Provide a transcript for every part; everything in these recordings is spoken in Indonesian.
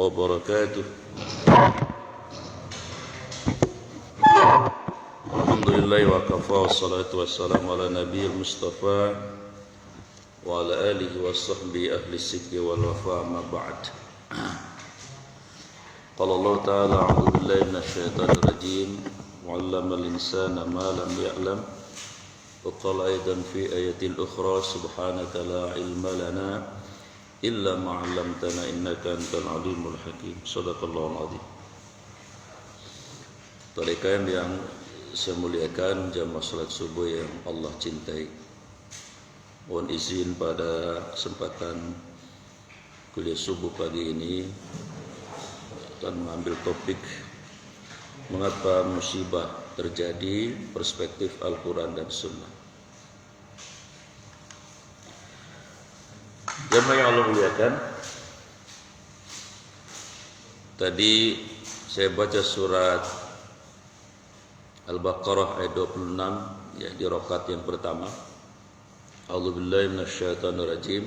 wabarakatuh. Alhamdulillah wa kafa wassalatu wassalamu ala nabiyil mustafa wa ala alihi wa sahbihi ahli sidqi wal wafa amma ba'd. Qala Allah ta'ala a'udzu billahi minasyaitonir rajim wa 'allamal insana ma lam ya'lam wa qala aidan fi ayatil ukhra subhanaka la ilma lana illa ma 'allamtana innaka antal alimul hakim. Shadaqallahul azim. Rekan yang saya muliakan, jamaah salat subuh yang Allah cintai, mohon izin pada kesempatan kuliah subuh pagi ini akan mengambil topik mengapa musibah terjadi, perspektif Al-Quran dan Sunnah. Jamaah yang Allah muliakan, tadi saya baca surat Al-Baqarah ayat 26 ya, di rakaat yang pertama. A'udzubillahi minasyaitonir rajim.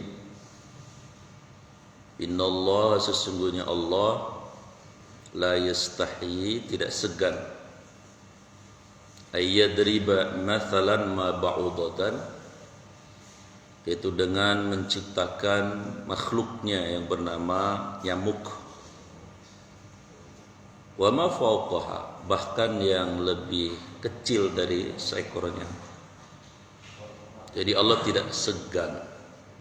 Innallaha, sesungguhnya Allah, la yastahi, tidak segan, ayyadriba mathalan ma ba'udatan, yaitu dengan menciptakan makhluknya yang bernama nyamuk, wa ma fawqaha, bahkan yang lebih kecil dari seekor nyamuk. Jadi Allah tidak segan,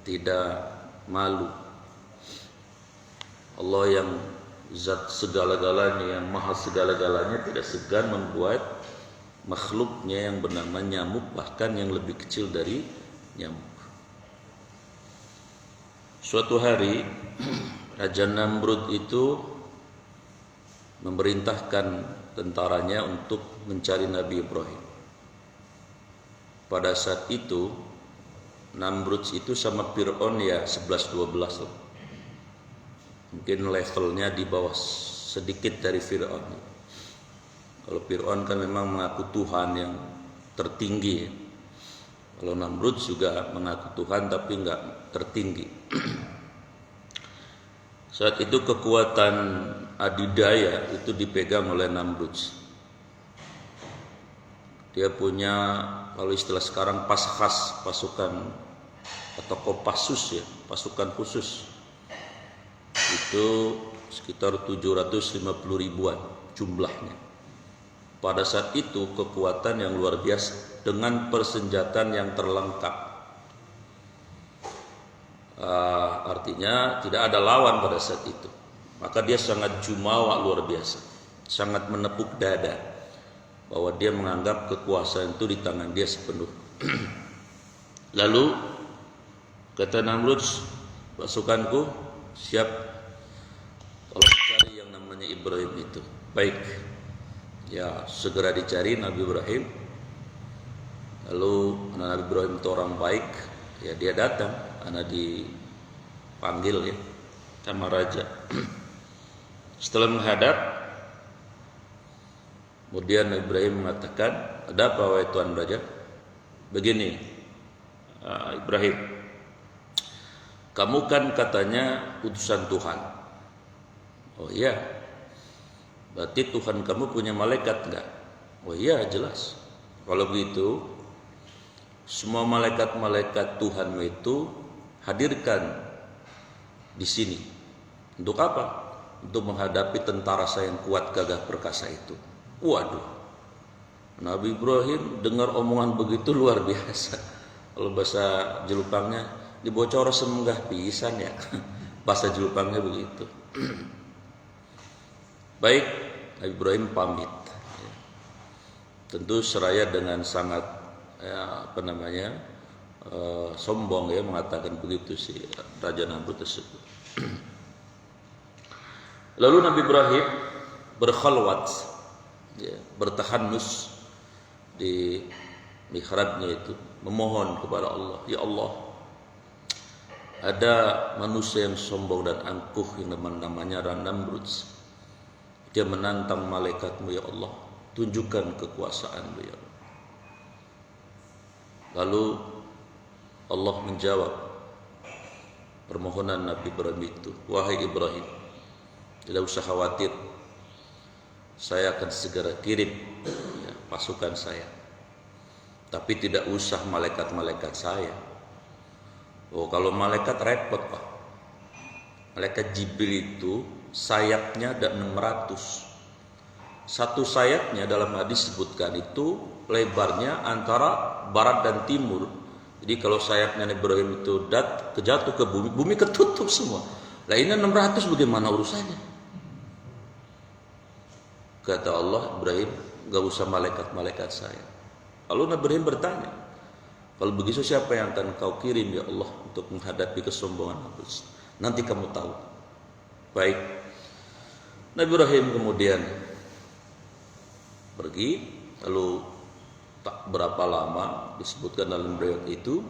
tidak malu. Allah yang zat segala-galanya, yang maha segala-galanya, tidak segan membuat makhluknya yang bernama nyamuk, bahkan yang lebih kecil dari nyamuk. Suatu hari Raja Namrud itu memerintahkan tentaranya untuk mencari Nabi Ibrahim. Pada saat itu Namrud itu sama Fir'aun ya 11-12 lah. Mungkin levelnya di bawah sedikit dari Fir'aun. Kalau Fir'aun kan memang mengaku Tuhan yang tertinggi. Kalau Namrud juga mengaku Tuhan tapi enggak tertinggi. Saat itu kekuatan adidaya itu dipegang oleh Namrud. Dia punya, kalau istilah sekarang, paskhas, pasukan atau Kopassus ya, pasukan khusus. Itu sekitar 750 ribuan jumlahnya. Pada saat itu kekuatan yang luar biasa dengan persenjataan yang terlengkap. Artinya tidak ada lawan pada saat itu. Maka dia sangat jumawa luar biasa, sangat menepuk dada bahwa dia menganggap kekuasaan itu di tangan dia sepenuh. Lalu kata Namrud, pasukanku siap kalau cari yang namanya Ibrahim itu. Baik, ya segera dicari Nabi Ibrahim. Lalu Nabi Ibrahim itu orang baik, ya dia datang, karena dipanggil ya sama raja. Setelah menghadap, kemudian Nabi Ibrahim mengatakan, ada apa wahai Tuan Raja? Begini, Ibrahim, kamu kan katanya utusan Tuhan. Oh iya, berarti Tuhan kamu punya malaikat enggak? Oh iya, jelas. Kalau begitu, semua malaikat-malaikat Tuhanmu itu hadirkan di sini. Untuk apa? Untuk menghadapi tentara saya yang kuat, gagah perkasa itu. Waduh, Nabi Ibrahim dengar omongan begitu luar biasa. Kalau bahasa Jelupangnya, dibocor semenggah pisan ya. Bahasa Jelupangnya begitu. Baik, Nabi Ibrahim pamit. Tentu seraya dengan sangat sombong ya, mengatakan begitu si Raja Namrud tersebut. Lalu Nabi Ibrahim berkhalwat ya, bertahanus di mihrabnya itu, memohon kepada Allah, ya Allah, ada manusia yang sombong dan angkuh yang namanya Namrud. Dia menantang malaikatmu ya Allah, tunjukkan kekuasaanmu ya Allah. Lalu Allah menjawab permohonan Nabi Ibrahim itu, wahai Ibrahim, tidak usah khawatir, saya akan segera kirim ya, pasukan saya. Tapi tidak usah malaikat-malaikat saya. Oh, kalau malaikat repot Pak. Malaikat Jibril itu sayapnya ada 600. Satu sayapnya dalam hadis sebutkan itu lebarnya antara barat dan timur. Jadi kalau sayapnya Ibrahim itu jatuh ke bumi, bumi ketutup semua. Lah ini 600 bagaimana urusannya? Kata Allah, Ibrahim, gak usah malaikat-malaikat saya. Lalu Nabi Ibrahim bertanya, kalau begitu siapa yang akan kau kirim ya Allah untuk menghadapi kesombongan Namrud? Nanti kamu tahu. Baik. Nabi Ibrahim kemudian pergi, lalu tak berapa lama disebutkan dalam riwayat itu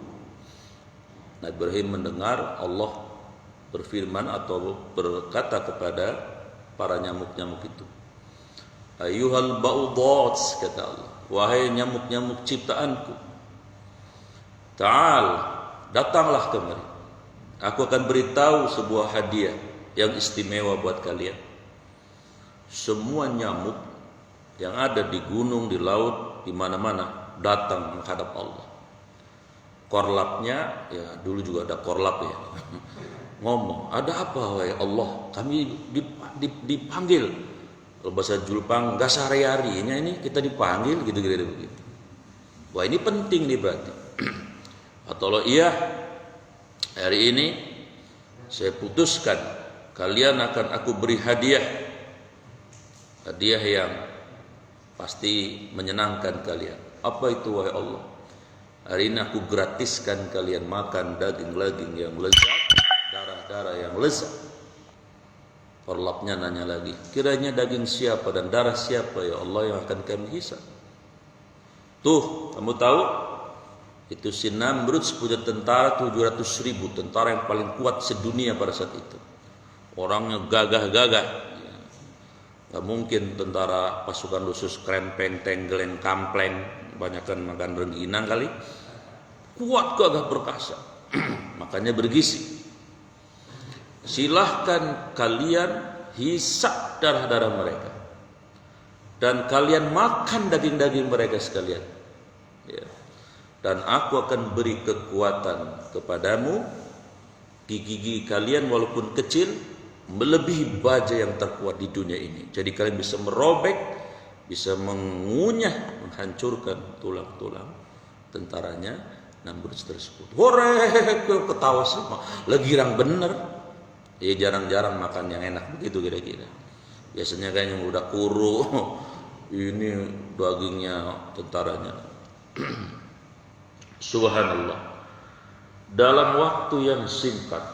Nabi Ibrahim mendengar Allah berfirman atau berkata kepada para nyamuk-nyamuk itu, Ayyuhal ba'udhat, kata Allah, wahai nyamuk-nyamuk ciptaanku, ta'al, datanglah kemari. Aku akan beritahu sebuah hadiah yang istimewa buat kalian. Semua nyamuk yang ada di gunung, di laut, di mana-mana datang menghadap Allah. Korlapnya, ya dulu juga ada korlap ya, ngomong, ada apa wahai Allah? Kami dipanggil. Kalau bahasa Jepang, gak sehari-harinya ini kita dipanggil gitu-gitu begitu. Wah ini penting nih berarti. Atau lo iya, hari ini saya putuskan kalian akan aku beri hadiah. Hadiah yang pasti menyenangkan kalian. Apa itu wahai Allah? Hari ini aku gratiskan kalian makan daging-daging yang lezat, darah-darah yang lezat. Korlapnya nanya lagi, kiranya daging siapa dan darah siapa ya Allah yang akan kami hisab? Tuh, kamu tahu? Itu si Namrud punya tentara 700.000, tentara yang paling kuat sedunia pada saat itu. Orangnya gagah-gagah. Gak mungkin tentara pasukan khusus krempeng, tenggelen, kampleng, banyakkan makan rengginang kali. Kuat, gagah, perkasa. Makanya bergizi. Silahkan kalian hisap darah-darah mereka dan kalian makan daging-daging mereka sekalian ya. Dan aku akan beri kekuatan kepadamu, gigi kalian walaupun kecil melebihi baja yang terkuat di dunia ini. Jadi kalian bisa merobek, bisa mengunyah, menghancurkan tulang-tulang tentaranya Namrud tersebut. Hore, ketawa semua, lagi girang bener. Ya jarang-jarang makan yang enak begitu kira-kira. Biasanya kan yang udah kuru, ini dagingnya tentaranya. Subhanallah. Dalam waktu yang singkat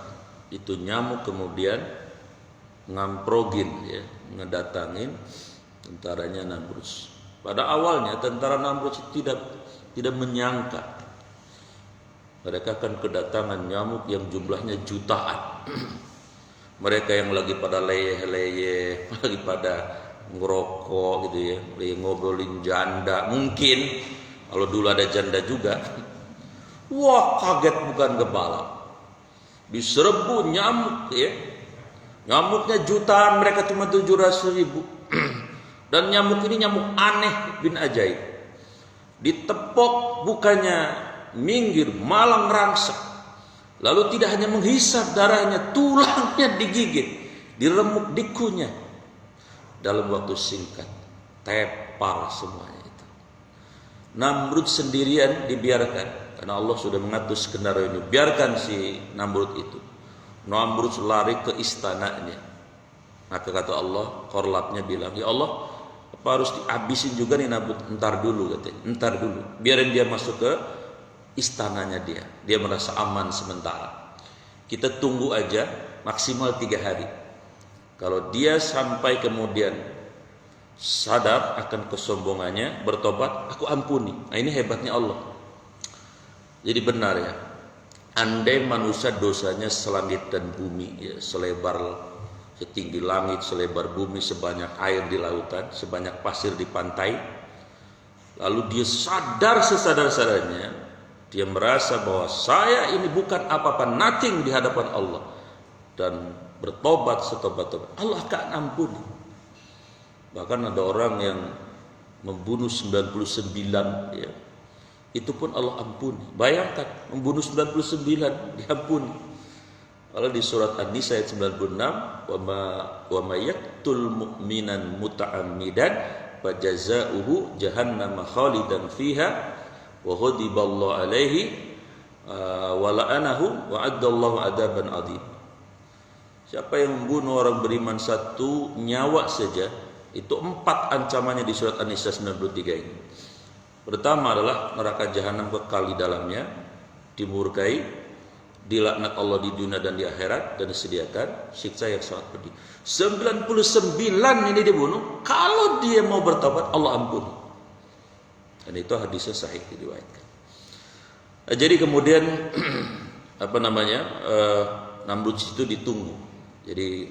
itu nyamuk kemudian ngamprogin ya, ngedatangin tentaranya Namrud. Pada awalnya tentara Namrud tidak menyangka mereka akan kedatangan nyamuk yang jumlahnya jutaan. Mereka yang lagi pada leyeh-leyeh, lagi pada ngerokok gitu ya, lagi ngobrolin janda. Mungkin kalau dulu ada janda juga. Wah, kaget bukan kepala. Diserbu nyamuk ya. Nyamuknya jutaan, mereka cuma 700.000. Dan nyamuk ini nyamuk aneh bin ajaib. Ditepok bukannya minggir, malah merangsek. Lalu tidak hanya menghisap darahnya, tulangnya digigit, diremuk, dikunyah. Dalam waktu singkat, tepar semuanya itu. Namrud sendirian dibiarkan, karena Allah sudah mengatur skenario ini. Biarkan si Namrud itu. Namrud lari ke istananya. Maka kata Allah, korlapnya bilang, ya Allah, apa harus dihabisin juga nih Namrud? Entar dulu katanya, entar dulu. Biarin dia masuk ke istananya dia merasa aman sementara. Kita tunggu aja maksimal 3 hari. Kalau dia sampai kemudian sadar akan kesombongannya, bertobat, aku ampuni. Nah ini hebatnya Allah. Jadi benar ya, andai manusia dosanya selangit dan bumi ya, selebar setinggi langit, selebar bumi, sebanyak air di lautan, sebanyak pasir di pantai, lalu dia sadar sesadar-sadarnya, dia merasa bahwa saya ini bukan apa-apa, nothing di hadapan Allah, dan bertobat setobat-tobat, Allah akan ampuni. Bahkan ada orang yang membunuh 99, ya, itu pun Allah ampuni. Bayangkan, membunuh 99 diampuni. Kalau di surat An-Nisa ayat 96, wa may yaqtul mu'minan muta'ammidan fajazauhu jahannam khalidan fiha wa ghadiballahu alaihi wa la'anahu wa addallahu adaban adzim. Siapa yang membunuh orang beriman satu nyawa saja, itu 4 ancamannya di surat An-Nisa 93 ini. Pertama adalah neraka jahanam kekal di dalamnya, dimurkai, dilaknat Allah di dunia dan di akhirat, dan disediakan siksa yang sangat pedih. 99 ini dibunuh, kalau dia mau bertobat Allah ampuni. Dan itu hadisnya sahih diriwayatkan. Jadi kemudian Namrud itu ditunggu. Jadi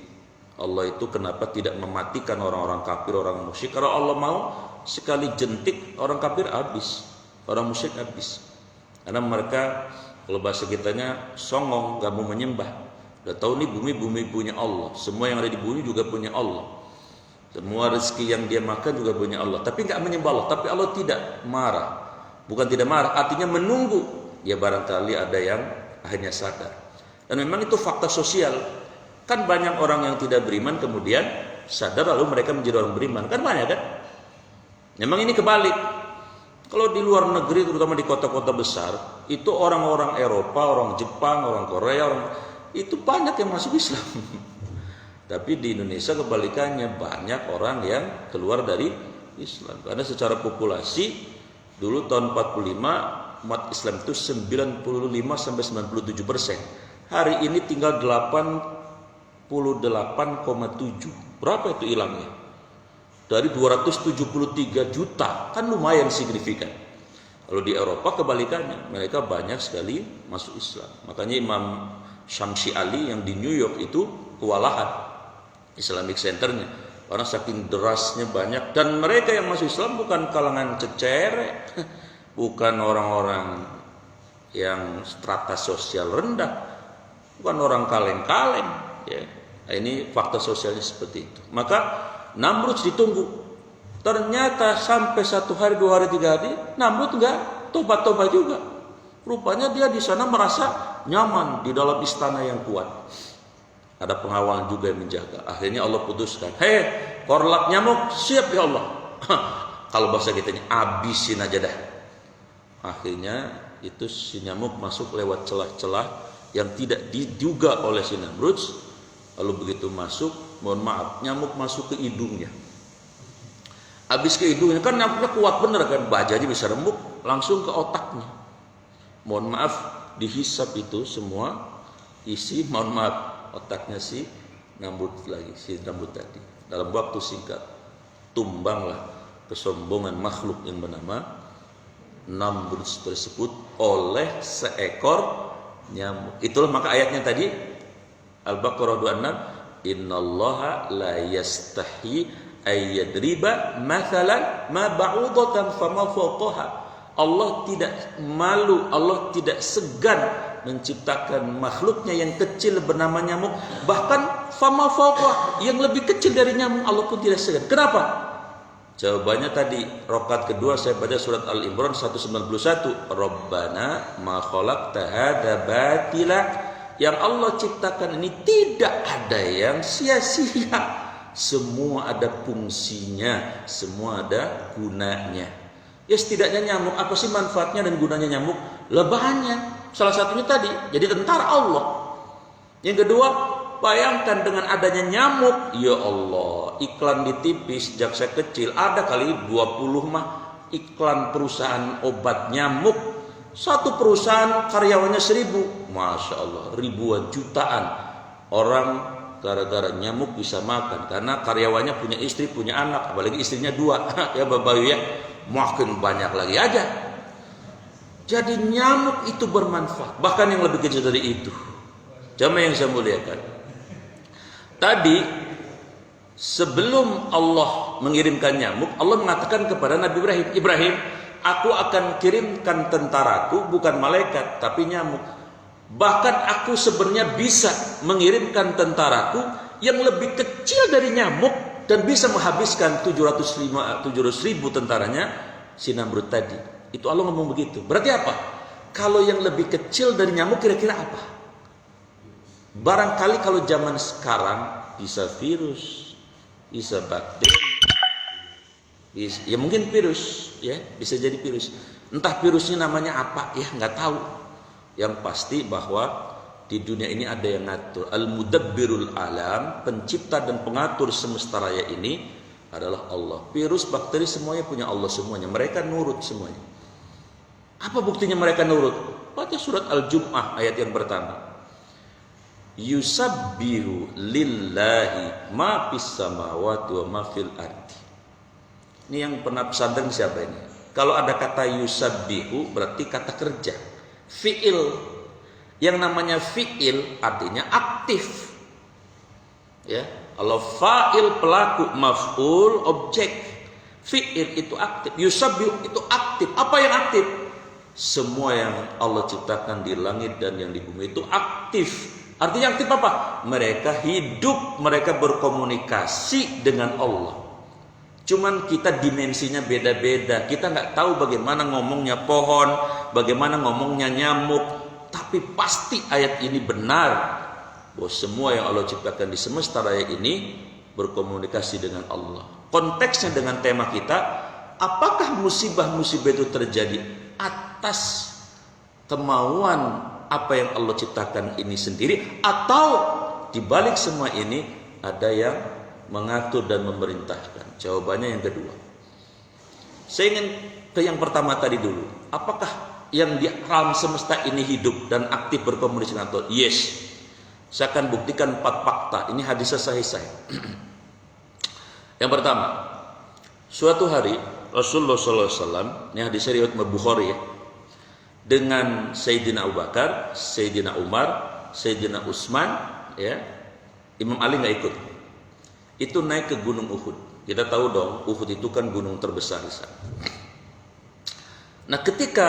Allah itu kenapa tidak mematikan orang-orang kafir, orang musyrik? Kalau Allah mau sekali jentik orang kafir habis, orang musyrik habis. Karena mereka, kalau bahasa kitanya, songong, gak mau menyembah. Udah tahu nih bumi punya Allah, semua yang ada di bumi juga punya Allah, semua rezeki yang dia makan juga punya Allah, tapi gak menyembah Allah. Tapi Allah tidak marah, bukan tidak marah, artinya menunggu. Ya barangkali ada yang akhirnya sadar. Dan memang itu fakta sosial. Kan banyak orang yang tidak beriman kemudian sadar lalu mereka menjadi orang beriman. Kan banyak kan? Memang ini kebalik. Kalau di luar negeri, terutama di kota-kota besar, itu orang-orang Eropa, orang Jepang, orang Korea, itu banyak yang masuk Islam. Tapi di Indonesia kebalikannya, banyak orang yang keluar dari Islam. Karena secara populasi dulu tahun 45 umat Islam itu 95-97%. Hari ini tinggal 88,7. Berapa itu hilangnya? Dari 273 juta, kan lumayan signifikan. Kalau di Eropa kebalikannya, mereka banyak sekali masuk Islam. Makanya Imam Syamsi Ali yang di New York itu kewalahan Islamic Centernya, karena saking derasnya banyak. Dan mereka yang masuk Islam bukan kalangan cecerek, bukan orang-orang yang strata sosial rendah, bukan orang kaleng-kaleng, ya. Nah, ini fakta sosialnya seperti itu. Maka Namrud ditunggu. Ternyata sampai 1 hari, 2 hari, 3 hari, Namrud enggak tobat-tobat juga. Rupanya dia di sana merasa nyaman di dalam istana yang kuat. Ada pengawal juga yang menjaga. Akhirnya Allah putuskan, hei korlap nyamuk, siap ya Allah. Kalau bahasa kitanya, abisin aja dah. Akhirnya itu si nyamuk masuk lewat celah-celah yang tidak diduga oleh si Namrud. Lalu begitu masuk, mohon maaf, nyamuk masuk ke hidungnya. Habis ke hidungnya, kan nyamuknya kuat bener kan, bajanya bisa rembuk, langsung ke otaknya. Mohon maaf, dihisap itu semua isi, mohon maaf, otaknya si Namrud lagi, si Namrud tadi. Dalam waktu singkat, tumbanglah kesombongan makhluk yang bernama Namrud tersebut oleh seekor nyamuk. Itulah maka ayatnya tadi Al-Baqarah 26, innallaha la yastahi ayyadriba mathalan ma ba'udatan fama fawqaha. Allah tidak malu, Allah tidak segan menciptakan makhluknya yang kecil bernama nyamuk, bahkan fama fawqaha, yang lebih kecil dari nyamuk Allah pun tidak segan. Kenapa? Jawabannya tadi, rakaat kedua saya baca surat Al-Imran 191, Rabbana ma khalaqta hadza batila. Yang Allah ciptakan ini tidak ada yang sia-sia. Semua ada fungsinya, semua ada gunanya. Ya setidaknya nyamuk, apa sih manfaatnya dan gunanya nyamuk? Banyak. Salah satunya tadi, jadi tentara Allah. Yang kedua, bayangkan dengan adanya nyamuk, ya Allah, iklan di TV sejak saya kecil ada kali 20 mah iklan perusahaan obat nyamuk. Satu perusahaan karyawannya 1000, Masya Allah, ribuan jutaan orang gara-gara nyamuk bisa makan. Karena karyawannya punya istri, punya anak, apalagi istrinya 2, ya Bapak ya, makin banyak lagi aja. Jadi nyamuk itu bermanfaat, bahkan yang lebih kecil dari itu. Jamaah yang saya muliakan, tadi sebelum Allah mengirimkan nyamuk, Allah mengatakan kepada Nabi Ibrahim, aku akan kirimkan tentaraku bukan malaikat tapi nyamuk. Bahkan aku sebenarnya bisa mengirimkan tentaraku yang lebih kecil dari nyamuk dan bisa menghabiskan 700.000 tentaranya si Namrud tadi. Itu Allah ngomong begitu. Berarti apa? Kalau yang lebih kecil dari nyamuk kira-kira apa? Barangkali kalau zaman sekarang bisa virus, bisa bakteri, ya mungkin virus, ya bisa jadi virus. Entah virusnya namanya apa, ya nggak tahu. Yang pasti bahwa di dunia ini ada yang ngatur. Al-Mudabbirul Alam, pencipta dan pengatur semesta raya ini adalah Allah. Virus, bakteri semuanya punya Allah semuanya. Mereka nurut semuanya. Apa buktinya mereka nurut? Baca surat Al-Jum'ah ayat yang pertama. Yusabbihu lillahi ma fis samawati wa ma fil ardi. Ini yang pernah pesantren siapa ini? Kalau ada kata yusabbihu berarti kata kerja. Fi'il. Yang namanya fi'il artinya aktif. Ya, kalau fa'il pelaku, maf'ul objek. Fi'il itu aktif, yusabbihu itu aktif. Apa yang aktif? Semua yang Allah ciptakan di langit dan yang di bumi itu aktif. Artinya aktif apa? Mereka hidup, mereka berkomunikasi dengan Allah. Cuman kita dimensinya beda-beda. Kita nggak tahu bagaimana ngomongnya pohon, bagaimana ngomongnya nyamuk. Tapi pasti ayat ini benar bahwa semua yang Allah ciptakan di semesta raya ini berkomunikasi dengan Allah. Konteksnya dengan tema kita, apakah musibah-musibah itu terjadi atas kemauan apa yang Allah ciptakan ini sendiri, atau dibalik semua ini ada yang mengatur dan memerintahkan? Jawabannya yang kedua. Saya ingin ke yang pertama tadi dulu. Apakah yang di alam semesta ini hidup dan aktif berkomunikasi dengan Allah? Yes. Saya akan buktikan 4 fakta. Ini hadisnya sahih saya. Yang pertama, suatu hari Rasulullah SAW, ini hadisnya riwayat Bukhari ya, dengan Sayyidina Abu Bakar, Sayyidina Umar, Sayyidina Utsman, ya, Imam Ali nggak ikut. Itu naik ke Gunung Uhud. Kita tahu dong, Uhud itu kan gunung terbesar di sana. Nah, ketika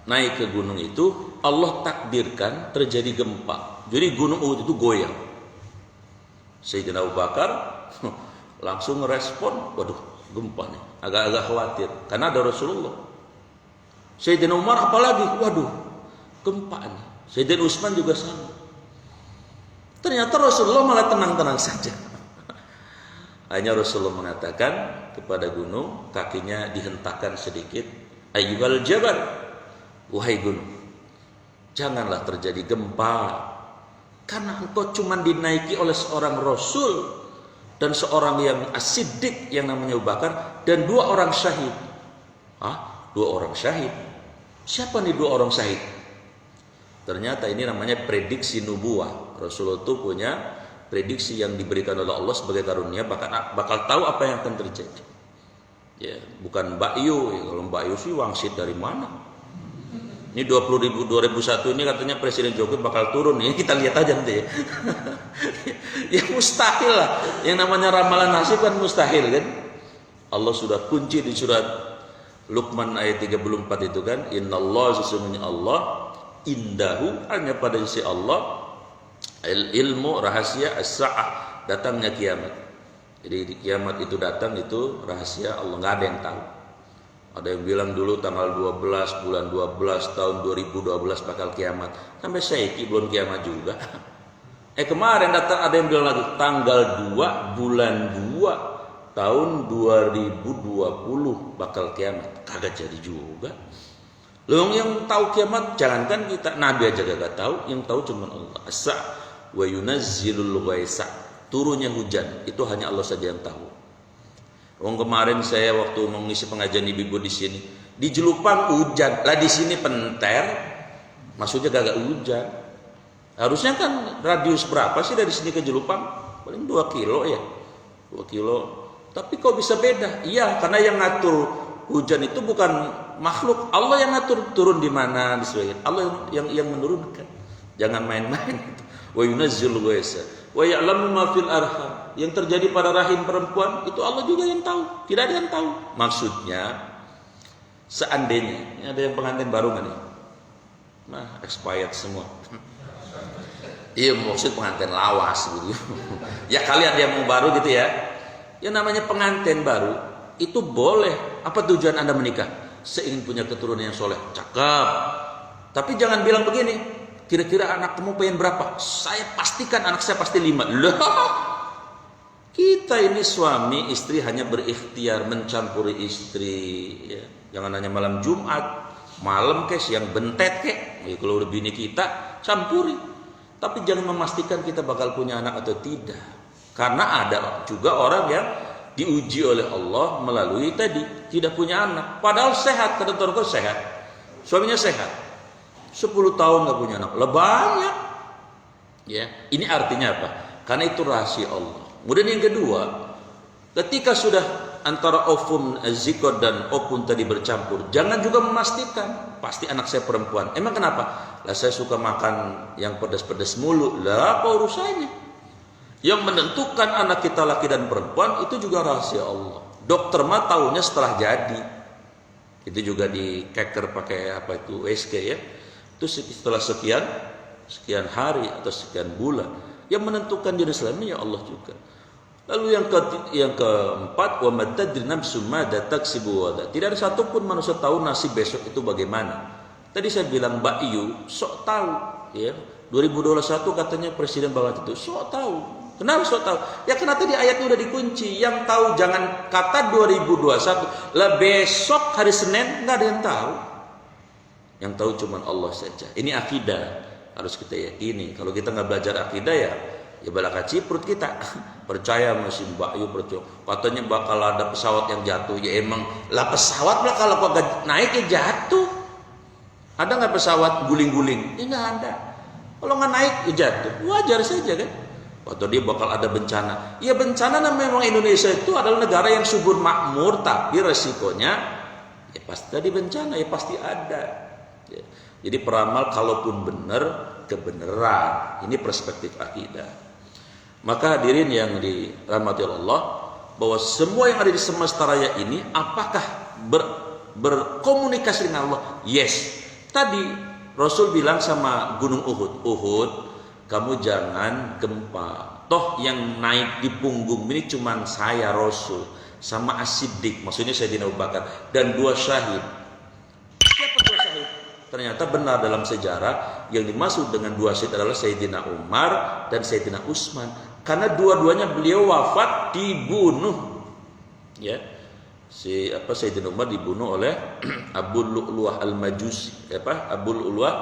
naik ke gunung itu, Allah takdirkan terjadi gempa. Jadi gunung Uhud itu goyang. Sayyidina Abu Bakar langsung merespon, waduh, gempa nih. Agak-agak khawatir karena ada Rasulullah. Sayyidina Umar apalagi, waduh, gempa nih. Sayyidina Utsman juga sama. Ternyata Rasulullah malah tenang-tenang saja. Hanya Rasulullah mengatakan kepada gunung, kakinya dihentakkan sedikit, ayyuhal jabal, wahai gunung, janganlah terjadi gempa, karena engkau cuma dinaiki oleh seorang Rasul dan seorang yang as-siddiq yang namanya Abu Bakar dan 2 orang syahid. 2 orang syahid. Siapa nih 2 orang syahid? Ternyata ini namanya prediksi nubuah. Rasulullah itu punya prediksi yang diberikan oleh Allah sebagai karunia, bakal tahu apa yang akan terjadi. Ya, bukan Mbak Yu. Ya, kalau Mbak Yu sih wangsit dari mana? Ini 2001 ini katanya Presiden Jokowi bakal turun. Ini kita lihat aja nanti ya. Ya mustahil lah. Yang namanya ramalan nasib kan mustahil kan. Allah sudah kunci di surat Luqman ayat 34 itu kan. Innallaha, sesungguhnya Allah, indahu, hanya pada sisi Allah, ilmu rahasia as-sa'ah, datangnya kiamat. Jadi kiamat itu datang itu rahasia Allah, nggak ada yang tahu. Ada yang bilang dulu tanggal 12 bulan 12 tahun 2012 bakal kiamat. Sampai Syaiki belum kiamat juga. Kemarin datang ada yang bilang lagi tanggal 2 bulan 2 tahun 2020 bakal kiamat. Kagak jadi juga. Loh, yang tahu kiamat jangankan kita, Nabi aja gak tahu, yang tahu cuma Allah. Asa wa yunazzilul ghaisa, turunnya hujan itu hanya Allah saja yang tahu. Kemarin saya waktu mengisi pengajian ibu-ibu di sini, di Jelupang hujan, lah di sini Penter, maksudnya gak hujan. Harusnya kan radius berapa sih dari sini ke Jelupang? Paling 2 kilo ya, 2 kilo. Tapi kok bisa beda? Iya, karena yang ngatur hujan itu bukan makhluk, Allah yang ngatur turun di mana, di sebagainya. Allah yang menurunkan. Jangan main-main. Wa yunazzilul ghaisa wa ya'lamu ma fil arham. Yang terjadi pada rahim perempuan itu Allah juga yang tahu. Tidak ada yang tahu. Maksudnya seandainya, ini ada yang pengantin baru nggak nih? Nah, expired semua. Iya, maksud pengantin lawas gitu. Ya kalian yang mau baru gitu ya. Ya namanya pengantin baru itu boleh. Apa tujuan Anda menikah? Saya ingin punya keturunan yang soleh. Cakep. Tapi jangan bilang begini. Kira-kira anak kamu pengen berapa? Saya pastikan anak saya pasti 5. Loh. Kita ini suami istri hanya berikhtiar mencampuri istri. Ya. Jangan hanya malam Jumat, malam yang bentet ya, kalau udah bini kita campuri. Tapi jangan memastikan kita bakal punya anak atau tidak. Karena ada juga orang yang diuji oleh Allah melalui tadi tidak punya anak. Padahal sehat, kata dokter sehat. Suaminya sehat. 10 tahun nggak punya anak. Lah banyak. Ya, ini artinya apa? Karena itu rahasia Allah. Kemudian yang kedua, ketika sudah antara ovum zigot dan ovum tadi bercampur, jangan juga memastikan pasti anak saya perempuan. Emang kenapa? Lah saya suka makan yang pedas-pedas mulu. Lah apa urusannya? Yang menentukan anak kita laki dan perempuan itu juga rahasia Allah. Dokter mah tahunya setelah jadi. Itu juga di keker pakai apa itu USG ya. Itu setelah sekian hari atau sekian bulan. Yang menentukan jenis kelaminnya ya Allah juga. Lalu yang keempat, wa matadri nafsum madza taksibu wa tidak ada satupun manusia tahu nasib besok itu bagaimana. Tadi saya bilang Mbak Yu sok tahu ya. 2021 katanya presiden banget itu sok tahu. Kenapa sok tahu? Ya karena tadi ayatnya udah dikunci. Yang tahu jangan kata 2021 lah besok hari Senin nggak ada yang tahu. Yang tahu cuma Allah saja. Ini akidah harus kita yakini. Kalau kita nggak belajar akidah ya balaka ciprut kita. Percaya masih Mbak Yu percaya. Katanya bakal ada pesawat yang jatuh. Ya emang lah pesawat lah kalau naik ya jatuh. Ada nggak pesawat guling-guling? Ya nggak ada. Kalau nggak naik ya jatuh. Wajar saja kan. Atau dia bakal ada bencana. Ya bencana memang Indonesia itu adalah negara yang subur makmur, tapi resikonya ya pasti tadi bencana ya pasti ada. Ya. Jadi peramal kalaupun benar kebenaran. Ini perspektif akidah. Maka hadirin yang dirahmati Allah, bahwa semua yang ada di semesta raya ini apakah berkomunikasi dengan Allah? Yes. Tadi Rasul bilang sama gunung Uhud, kamu jangan gempa. Toh yang naik di punggung ini cuma saya Rasul sama As-Siddiq, maksudnya Sayyidina Abu Bakar dan 2 syahid. Siapa 2 syahid? Ternyata benar dalam sejarah yang dimaksud dengan 2 syahid adalah Sayyidina Umar dan Sayyidina Utsman. Karena dua-duanya beliau wafat dibunuh. Ya. Sayyidina Umar dibunuh oleh Abu Lu'lu'ah Al-Majusi, Abu Lu'lu'ah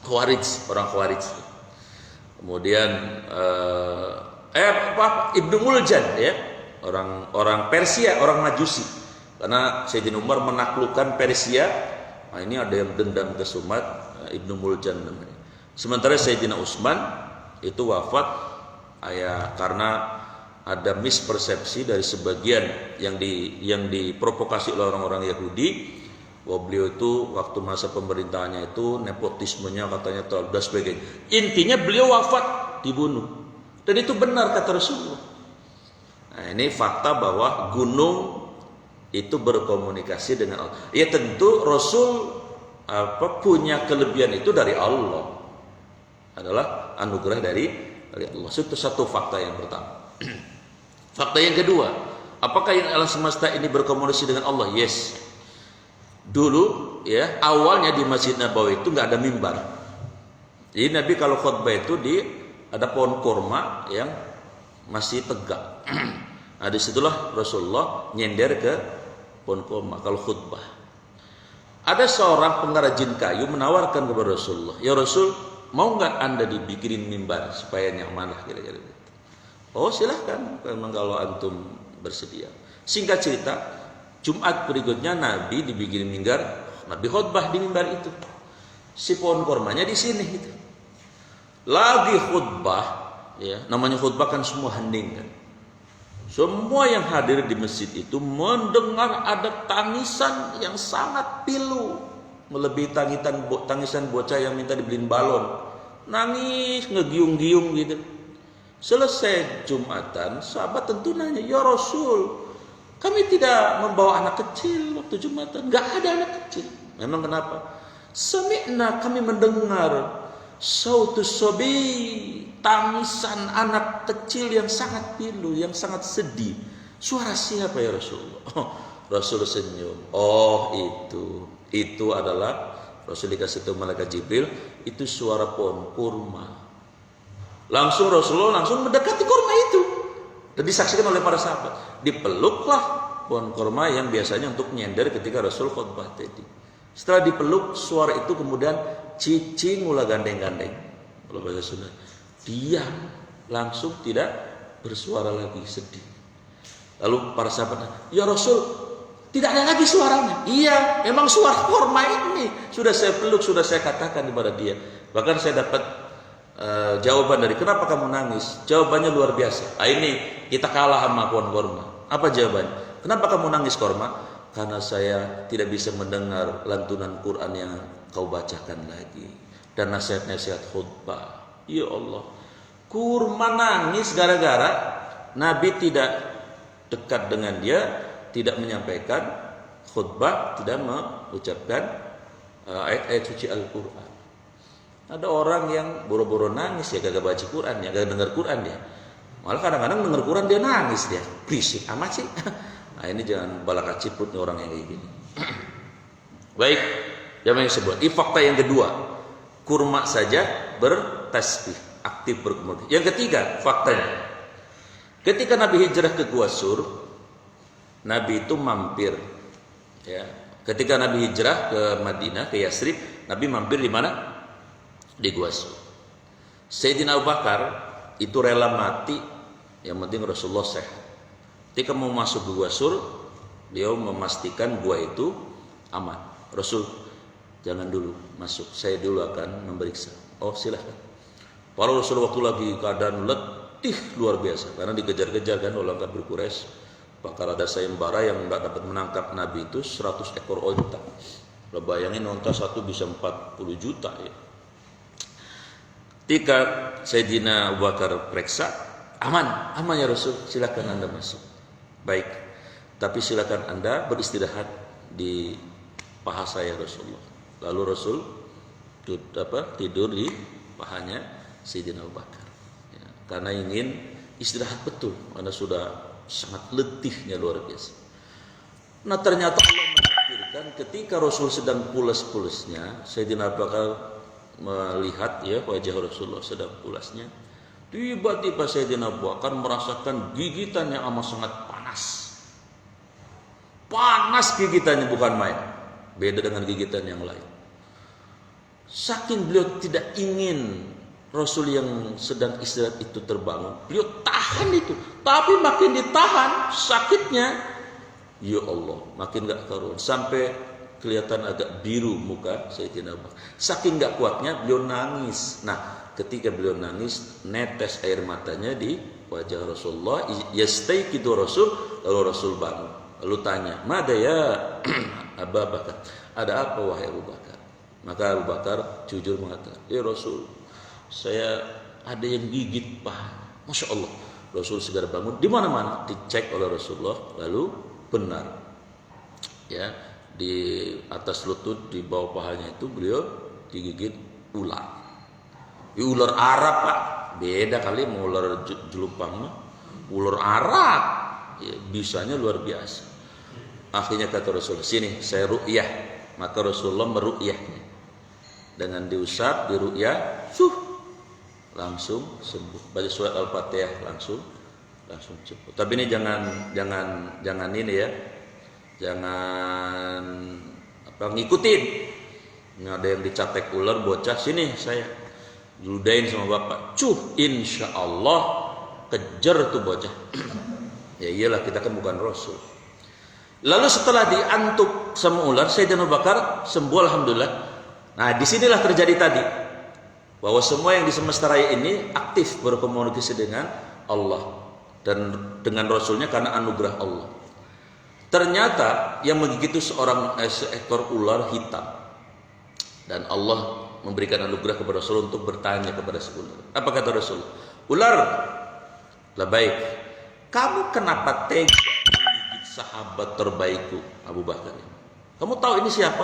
Khawarij, orang Khawarij. Kemudian Ibnu Muljan ya, orang Persia, orang Majusi. Karena Sayyidina Umar menaklukkan Persia. Nah, ini ada yang dendam ke Sumat, Ibnu Muljan namanya. Sementara Sayyidina Utsman itu wafat karena ada mispersepsi dari sebagian yang diprovokasi oleh orang-orang Yahudi bahwa beliau itu waktu masa pemerintahannya itu nepotismenya katanya terlalu dan sebagainya. Intinya beliau wafat dibunuh. Dan itu benar kata Rasulullah. Nah, ini fakta bahwa gunung itu berkomunikasi dengan Allah. Ya tentu Rasul punya kelebihan itu dari Allah. Adalah anugerah dari Allah. Itu satu fakta yang pertama. Fakta yang kedua, apakah yang alam semesta ini berkomunikasi dengan Allah? Yes. Dulu ya, awalnya di Masjid Nabawi itu nggak ada mimbar. Jadi Nabi kalau khutbah itu ada pohon kurma yang masih tegak. Nah, disitulah Rasulullah nyender ke pohon kurma kalau khutbah. Ada seorang pengrajin kayu menawarkan kepada Rasulullah, ya Rasul, mau nggak Anda dibikinin mimbar supaya nyaman lah kira-kira gitu. Oh silahkan, memang kalau antum bersedia. Singkat cerita, Jumat berikutnya Nabi dibikinin mimbar, Nabi khutbah di mimbar itu. Si pohon kormanya di sini gitu. Lagi khutbah, ya, namanya khutbah kan semua hening kan. Semua yang hadir di masjid itu mendengar ada tangisan yang sangat pilu, melebihi tangisan bocah yang minta dibeliin balon. Nangis ngegiung-giung gitu. Selesai Jumatan, sahabat tentu nanya, ya Rasul, kami tidak membawa anak kecil waktu Jumatan. Gak ada anak kecil. Memang kenapa? Sami'na, kami mendengar, sautus sobi, tangisan anak kecil yang sangat pilu, yang sangat sedih. Suara siapa ya Rasulullah? Oh, Rasul senyum. Oh, itu adalah Rasul dikasih tahu malaikat Jibril, itu suara pohon kurma. Langsung Rasulullah langsung mendekati kurma itu dan disaksikan oleh para sahabat. Dipeluklah pohon kurma yang biasanya untuk nyender ketika Rasul khutbah tadi. Setelah dipeluk, suara itu kemudian cicing mula gandeng-gandeng. Kalau bahasa Sunda, diam, langsung tidak bersuara lagi, sedih. Lalu para sahabat, ya Rasul, tidak ada lagi suaranya. Iya, memang suara kurma ini sudah saya peluk, sudah saya katakan kepada dia. Bahkan saya dapat jawaban dari kenapa kamu nangis. Jawabannya luar biasa. Ini kita kalah sama pohon kurma. Apa jawabannya? Kenapa kamu nangis kurma? Karena saya tidak bisa mendengar lantunan Quran yang kau bacakan lagi dan nasihat-nasihat khutbah. Ya Allah, kurma nangis gara-gara Nabi tidak dekat dengan dia, tidak menyampaikan khutbah, tidak mengucapkan ayat-ayat suci Al-Quran. Ada orang yang boro-boro nangis ya gak baca Quran ya, gak dengar Quran dia. Malah kadang-kadang dengar Quran dia nangis dia. Berisik amat sih. Nah ini jangan balaka ciprut nih orang yang kayak gini. Baik, yang disebut. Ini fakta yang kedua. Kurma saja bertasbih, aktif berkomunikasi. Yang ketiga, faktanya. Ketika Nabi hijrah ke Gua Sur, Nabi itu mampir. Ya. Ketika Nabi hijrah ke Madinah, ke Yasrib, Nabi mampir di mana? Di Gua Sur. Sayyidina Abu Bakar itu rela mati, yang penting Rasulullah sehat. Ketika mau masuk ke Gua Sur, beliau memastikan gua itu aman. Rasul, jangan dulu masuk, saya dulu akan memeriksa. Oh silahkan. Para Rasul waktu lagi keadaan letih luar biasa karena dikejar-kejar kan oleh kafir Quraisy. Bakal ada sayembara yang nggak dapat menangkap Nabi itu 100 ekor onta. Lo bayangin onta satu bisa 40 juta ya. Ketika Sayyidina Abu Bakar periksa, aman ya Rasul, silakan Anda masuk. Baik, tapi silakan Anda beristirahat di paha saya Rasulullah. Lalu Rasul tidur di pahanya Sayyidina Abu Bakar ya, karena ingin istirahat betul, karena sudah sangat letihnya luar biasa. Nah ternyata Allah menakdirkan ketika Rasul sedang pulas-pulasnya, Sayyidina Abu Bakar melihat ya wajah Rasulullah sedang pulasnya. Tiba-tiba Sayyidina Abu Bakar merasakan gigitan yang amat sangat panas gigitannya, bukan main, beda dengan gigitan yang lain. Saking beliau tidak ingin Rasul yang sedang istirahat itu terbangun, beliau tahan itu, tapi makin ditahan sakitnya, ya Allah, makin gak karuan, sampai kelihatan agak biru muka Sayyidina Abu Bakar. Saking gak kuatnya beliau nangis. Nah ketika beliau nangis, netes air matanya di wajah Rasulullah. Yastayqidu Rasul, lalu Rasul bangun, lalu tanya, "Mada ya Abu Bakar?" Ada apa wahai Abu Bakar? Maka Abu Bakar jujur mengatakan, "Ya Rasul, saya ada yang gigit paha." Masya Allah, Rasul segera bangun. Di mana-mana dicek oleh Rasulullah, lalu benar. Ya, di atas lutut, di bawah pahanya itu beliau digigit ular. Ular Arab Pak, beda kali mau ular jelupang mah. Ular Arab, ya, bisanya luar biasa. Akhirnya kata Rasulullah, sini saya ru'yah. Maka Rasulullah meru'yahnya. Dengan diusap, diru'yah, langsung sembuh. Baca surat Al-Fatihah langsung sembuh. Tapi ini jangan ini ya. Jangan ngikutin. Ini ada yang dicatek ular bocah, sini saya ludahin sama bapak, insya Allah kejar tuh bocah. Ya iyalah, kita kan bukan Rasul. Lalu setelah diantuk sama ular, Sayyidina Abu Bakar sembuh alhamdulillah. Nah disinilah terjadi tadi, bahwa semua yang di semesta raya ini aktif berkomunikasi dengan Allah dan dengan Rasulnya karena anugerah Allah. Ternyata yang menggigit itu seekor ular hitam, dan Allah memberikan anugerah kepada Rasul untuk bertanya kepada si ular. Apa kata Rasul? Ular, lah baik, kamu kenapa tega menggigit sahabat terbaikku Abu Bakar? Kamu tahu ini siapa?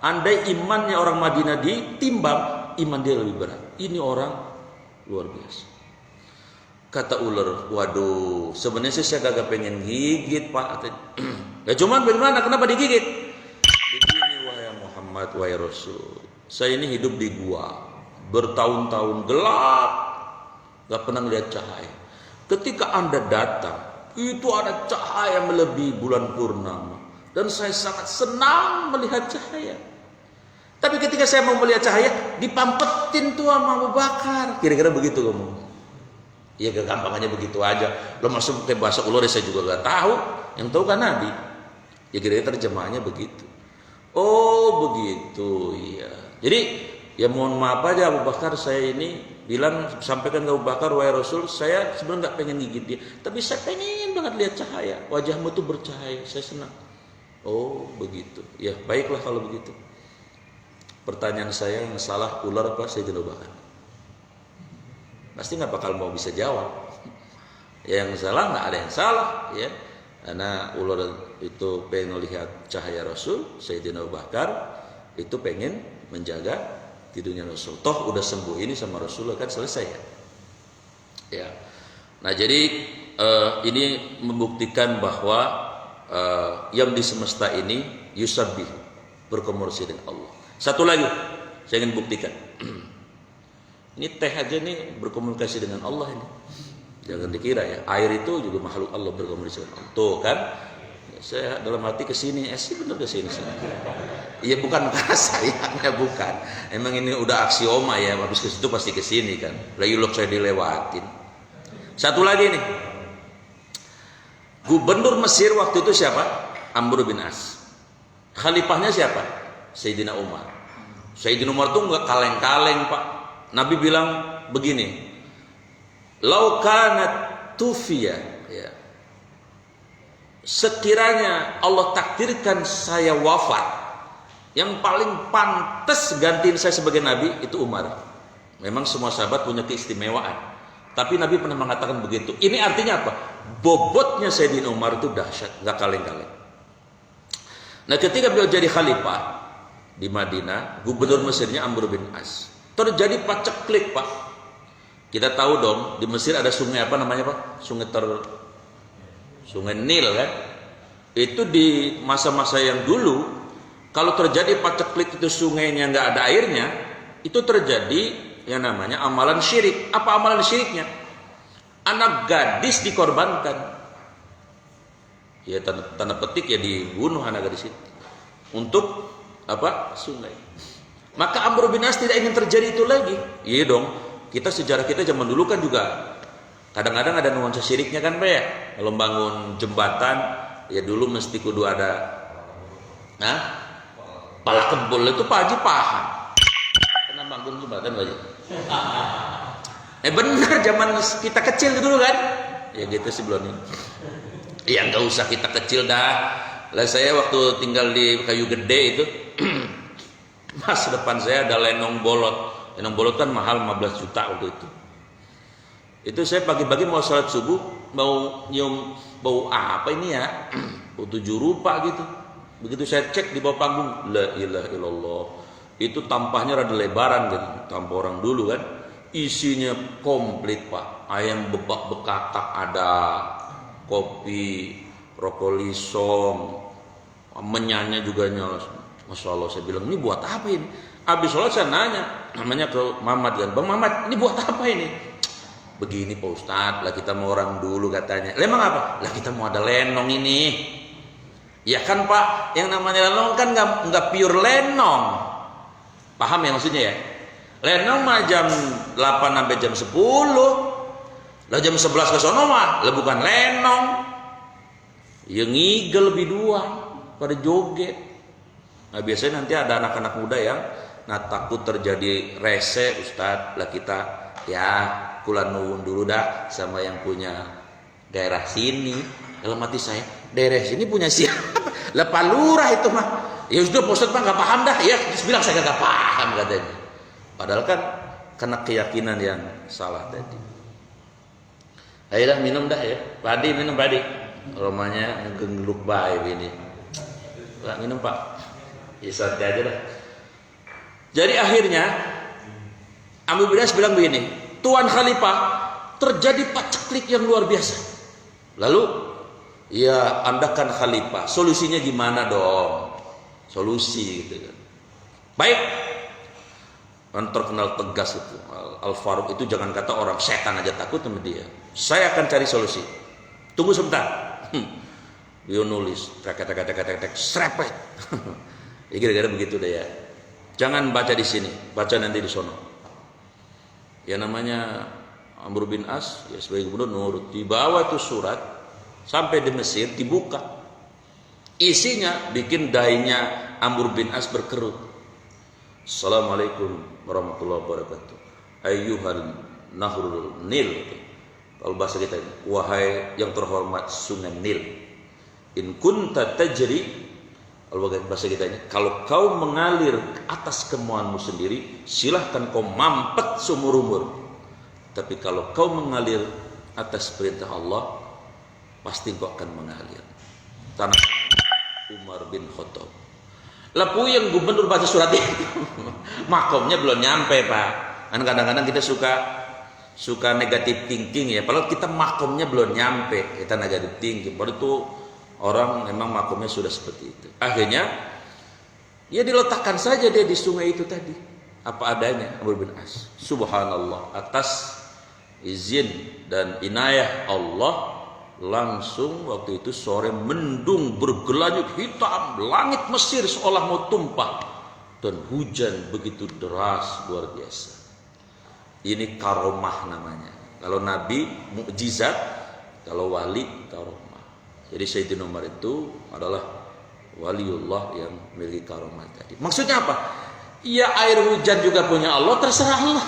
Andai imannya orang Madinah ditimbang, iman dia lebih berat. Ini orang luar biasa. Kata ular, waduh, sebenarnya saya kagak pengen gigit Pak. Ya cuman bagaimana? Kenapa digigit? Begini wahai Muhammad, wahai Rasul. Saya ini hidup di gua, bertahun-tahun gelap, gak pernah lihat cahaya. Ketika Anda datang, itu ada cahaya melebihi bulan purnama, dan saya sangat senang melihat cahaya. Tapi ketika saya mau melihat cahaya, dipampetin tuh sama Abu Bakar. Kira-kira begitu kamu. Ya kegampangannya begitu aja. Lo masuk ke bahasa ular saya juga gak tahu. Yang tahu kan Nabi. Ya kira-kira terjemahannya begitu. Oh begitu, iya. Jadi ya mohon maaf aja Abu Bakar, saya ini bilang, sampaikan ke Abu Bakar, wahai Rasul, saya sebenarnya gak pengen gigit dia, tapi saya pengen banget lihat cahaya. Wajahmu tuh bercahaya, saya senang. Oh begitu. Ya baiklah kalau begitu. Pertanyaan saya, yang salah ular apa Sayyidina Abu Bakar? Pasti nggak bakal mau bisa jawab. Yang salah nggak ada yang salah, ya. Karena ular itu pengen lihat cahaya Rasul, Sayyidina Abu Bakar itu pengen menjaga tidurnya Rasul. Toh udah sembuh ini sama Rasulullah kan selesai ya. Ya. Nah jadi ini membuktikan bahwa yang di semesta ini yusabbih, berkomunikasi dengan Allah. Satu lagi saya ingin buktikan. Ini teh aja nih berkomunikasi dengan Allah ini. Jangan dikira ya, air itu juga makhluk Allah berkomunikasi dengan Allah. Tuh kan, saya dalam hati kesini, sih bener kesini. Iya bukan karena sayangnya bukan. Emang ini udah aksioma ya, habis ke situ pasti kesini kan. Layulok saya dilewatin. Satu lagi nih, gubernur Mesir waktu itu siapa? Amr bin As. Khalifahnya siapa? Sayyidina Umar. Sayyidina Umar tuh nggak kaleng-kaleng Pak. Nabi bilang begini, lau kanat tufiya, ya. Sekiranya Allah takdirkan saya wafat, yang paling pantas gantiin saya sebagai Nabi itu Umar. Memang semua sahabat punya keistimewaan, tapi Nabi pernah mengatakan begitu. Ini artinya apa? Bobotnya Sayyidina Umar itu dahsyat, nggak kaleng-kaleng. Nah ketika beliau jadi khalifah di Madinah, gubernur Mesirnya Amr bin As. Terjadi paceklik Pak. Kita tahu dong di Mesir ada sungai apa namanya Pak? Sungai Nil kan? Itu di masa-masa yang dulu, kalau terjadi paceklik itu sungainya nggak ada airnya, itu terjadi yang namanya amalan syirik. Apa amalan syiriknya? Anak gadis dikorbankan. Ya tanda petik ya dibunuh anak gadis itu untuk apa? Sungai. Maka Amr bin As tidak ingin terjadi itu lagi. Iya dong. Sejarah kita zaman dulu kan juga kadang-kadang ada nuansa syiriknya kan Pak ya. Kalau bangun jembatan ya dulu mesti kudu ada pala kebul itu Pak Haji paham. Pernah bangun jembatan Pak Haji? Benar zaman kita kecil dulu kan. Ya gitu sih belum ini. Ya nggak usah kita kecil dah. Lah saya waktu tinggal di Kayu Gede itu Mas depan saya ada lenong bolot. Lenong bolot kan mahal 15 juta waktu itu. Itu saya pagi-pagi mau sholat subuh, mau nyium bau apa ini ya? Bau 7 rupa gitu. Begitu saya cek di bawah panggung, la ilaha illallah. Itu tampahnya rada lebaran gitu, tampah orang dulu kan. Isinya komplit Pak. Ayam bekak-bekakak ada, kopi, rokok lisong, menyanya juga nyala. Masya Allah, saya bilang ini buat apa ini? Habis sholat saya nanya, namanya ke Mamat kan, Bang Mamat ini buat apa ini? Begini Pak Ustadz, lah kita mau orang dulu katanya. Emang apa? Lah kita mau ada lenong ini. Ya kan Pak, yang namanya lenong kan nggak pure lenong. Paham ya maksudnya ya? Lenong mah jam 8 sampai jam 10. Lah jam 11 ke sono mah, lah bukan lenong. Yang ngigel lebih dua pada joget. Nah biasanya nanti ada anak-anak muda yang takut terjadi rese Ustadz, lah kita ya kula nuwun dulu dah sama yang punya daerah sini. Dalam hati saya, daerah sini punya siapa? Lah Pak Lurah itu mah. Ya sudah Pak Ustadz mah nggak paham dah. Ya bilang saya nggak paham katanya. Padahal kan karena keyakinan yang salah tadi. Ayolah minum dah ya. Padi minum padi. Aromanya geluk baik ini. Pak minum Pak. Ya santai aja lah. Jadi akhirnya Amr bin As bilang begini, Tuan Khalifah, terjadi paceklik yang luar biasa. Lalu, ya Anda kan Khalifah, solusinya gimana dong? Solusi gitu kan. Baik, kan terkenal tegas itu. Al-Faruq itu jangan kata orang setan aja takut sama dia. Saya akan cari solusi. Tunggu sebentar. Dia nulis, tek, serepet. Ya kira-kira begitu deh ya. Jangan baca di sini, baca nanti di sono. Ya namanya Amr bin As, ya sebagai gubernur nurut. Dibawa itu surat sampai di Mesir, dibuka. Isinya bikin dahinya Amr bin As berkerut. Assalamualaikum warahmatullahi wabarakatuh. Ayyuhal nahrul Nil. Kalau bahasa kita ini, wahai yang terhormat sungai Nil. In kunta tajri, kalau bahasa kita ini, kalau kau mengalir atas kemauanmu sendiri, silahkan kau mampet seumur umur. Tapi kalau kau mengalir atas perintah Allah, pasti kau akan mengalir. Tanah Umar bin Khattab. Lalu yang gubernur baca surat itu, makomnya belum nyampe pak. Kan kadang-kadang kita suka negatif thinking ya. Padahal kita makomnya belum nyampe, kita negatif thinking. Padahal itu orang memang makomnya sudah seperti itu. Akhirnya ya diletakkan saja dia di sungai itu tadi, apa adanya Amr bin As. Subhanallah, atas izin dan inayah Allah, langsung waktu itu sore mendung bergelanyut hitam, langit Mesir seolah mau tumpah, dan hujan begitu deras luar biasa. Ini karomah namanya. Kalau Nabi mukjizat, kalau wali karomah. Jadi Sayyidina Umar itu adalah waliullah yang memiliki karomah tadi. Maksudnya apa? Ya air hujan juga punya Allah, terserah Allah.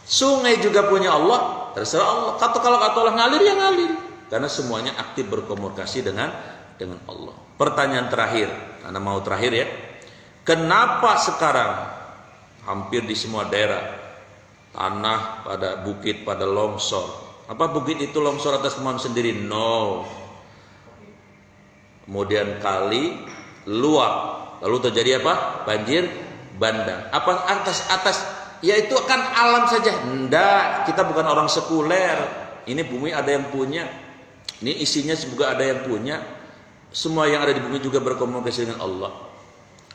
Sungai juga punya Allah, terserah Allah. Kalau kata Allah ngalir ya ngalir. Karena semuanya aktif berkomunikasi dengan Allah. Pertanyaan terakhir, Anda mau terakhir ya. Kenapa sekarang hampir di semua daerah tanah pada bukit pada longsor? Apa bukit itu longsor atas kemauan sendiri? No. Kemudian kali luap, lalu terjadi apa? Banjir bandang. Apa atas? Ya itu kan alam saja. Enggak, kita bukan orang sekuler. Ini bumi ada yang punya. Ini isinya juga ada yang punya. Semua yang ada di bumi juga berkomunikasi dengan Allah.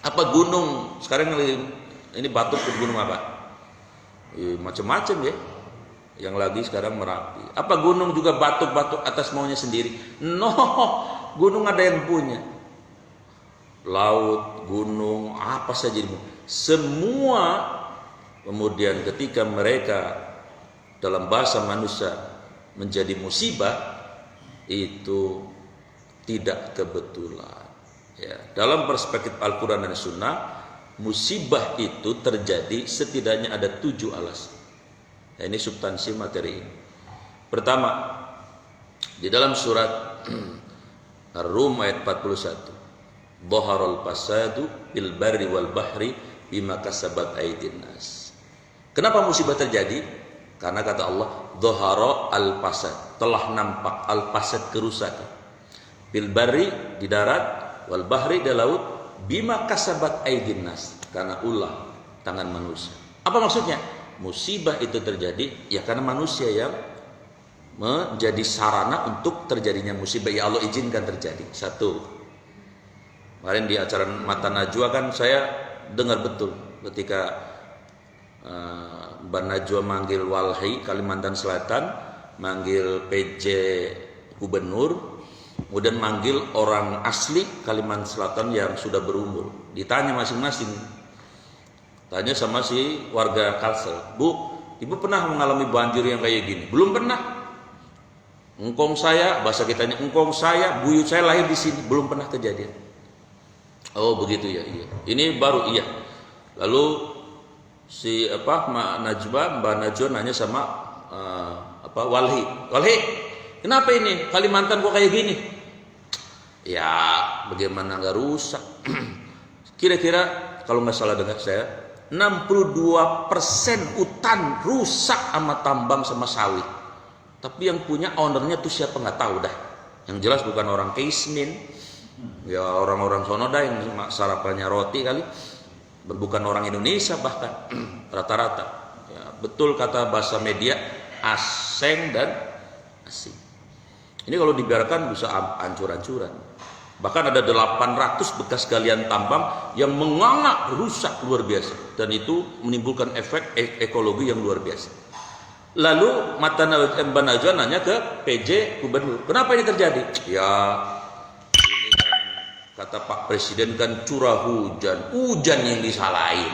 Apa gunung? Sekarang ini Batuk ke gunung apa? Macam-macam ya. Yang lagi sekarang Merapi. Apa gunung juga batuk-batuk atas maunya sendiri? No, gunung ada yang punya. Laut, gunung, apa saja semua. Kemudian ketika mereka dalam bahasa manusia menjadi musibah, itu tidak kebetulan. Ya, dalam perspektif Al-Quran dan Sunnah, musibah itu terjadi setidaknya ada 7 alasan. Ya, ini substansi materi ini. Pertama, di dalam surat Ar-Rum ayat 41, Dhaharal fasadu bil barri wal bahri bima kasabat aydin nas. Kenapa musibah terjadi? Karena kata Allah, dhahara al-fasad, telah nampak al-fasad, kerusakan. Bil barri di darat, wal bahri di laut, bima kasabat aydin nas, karena ulah tangan manusia. Apa maksudnya? Musibah itu terjadi ya karena manusia yang menjadi sarana untuk terjadinya musibah. Ya Allah izinkan terjadi. Satu. Kemarin di acara Mata Najwa kan saya dengar betul ketika Mbak Najwa manggil Walhi Kalimantan Selatan, manggil PJ Gubernur, kemudian manggil orang asli Kalimantan Selatan yang sudah berumur. Ditanya masing-masing, tanya sama si warga Kalsel, Bu, Ibu pernah mengalami banjir yang kayak gini? Belum pernah. Engkong saya, bahasa kitanya, engkong saya, buyut saya lahir di sini, belum pernah kejadian. Oh begitu ya, iya. Ini baru iya. Lalu si Mbak Najwa nanya sama Walhi, kenapa ini Kalimantan kok kayak gini? Ya bagaimana nggak rusak? Kira-kira kalau nggak salah dengar saya, 62% hutan rusak sama tambang sama sawit. Tapi yang punya ownernya tuh siapa nggak tahu dah. Yang jelas bukan orang Keismin, Ya orang-orang sono dah yang sarapannya roti kali, bukan orang Indonesia bahkan rata-rata. Ya, betul kata bahasa media, aseng dan asing. Ini kalau dibiarkan bisa hancur-hancuran. Bahkan ada 800 bekas galian tambang yang menganga rusak luar biasa, dan itu menimbulkan efek ekologi yang luar biasa. Lalu Mbak Najwa nanya ke PJ Gubernur, kenapa ini terjadi? Ya ini kan kata Pak Presiden kan curah hujan yang disalahin.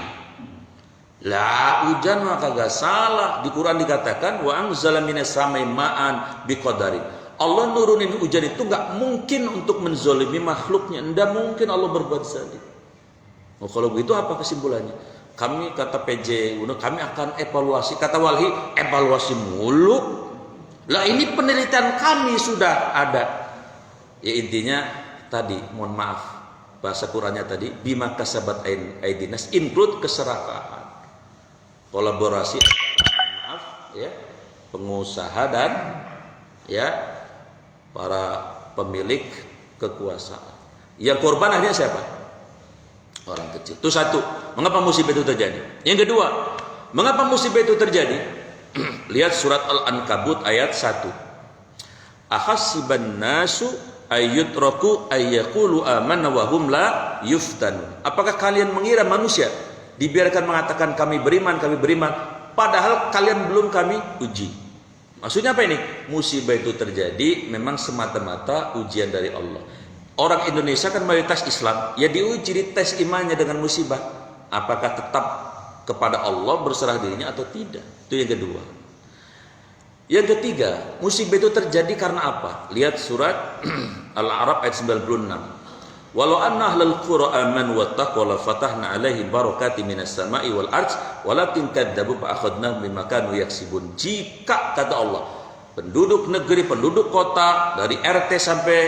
Lah hujan mah kagak salah. Di Quran dikatakan wa anzala minas samai ma'an biqadarin. Allah nurunin hujan itu nggak mungkin untuk menzolimi makhluknya. Nggak mungkin Allah berbuat zalim. Oh, kalau begitu apa kesimpulannya? Kami kata PJ, kami akan evaluasi. Kata Walhi, evaluasi mulu. Lah ini penelitian kami sudah ada. Ya intinya tadi, mohon maaf, bahasa Qurannya tadi, bima kasabat aidinas, include keserakahan. Kolaborasi antara, maaf, ya, pengusaha dan ya para pemilik kekuasaan. Yang korban akhirnya siapa? Orang kecil. Itu satu. Mengapa musibah itu terjadi? Yang kedua, mengapa musibah itu terjadi? Lihat surat Al-Ankabut ayat 1. Ahasiban nasu ayyutraku ayyaqulu amanna wa hum la yuftanun. Apakah kalian mengira manusia dibiarkan mengatakan kami beriman, padahal kalian belum kami uji? Maksudnya apa ini? Musibah itu terjadi memang semata-mata ujian dari Allah. Orang Indonesia kan mayoritas Islam, ya diuji di tes imannya dengan musibah. Apakah tetap kepada Allah berserah dirinya atau tidak? Itu yang kedua. Yang ketiga, musibah itu terjadi karena apa? Lihat surat Al-A'raf ayat 96. Walau anna ahlal qura amanu wattaqu la fatahna 'alaihim barakatin minas sama'i wal ardh walakin kadzabu fa akhadnahum bima kanu yaksibun. Jika kata Allah, penduduk negeri, penduduk kota dari RT sampai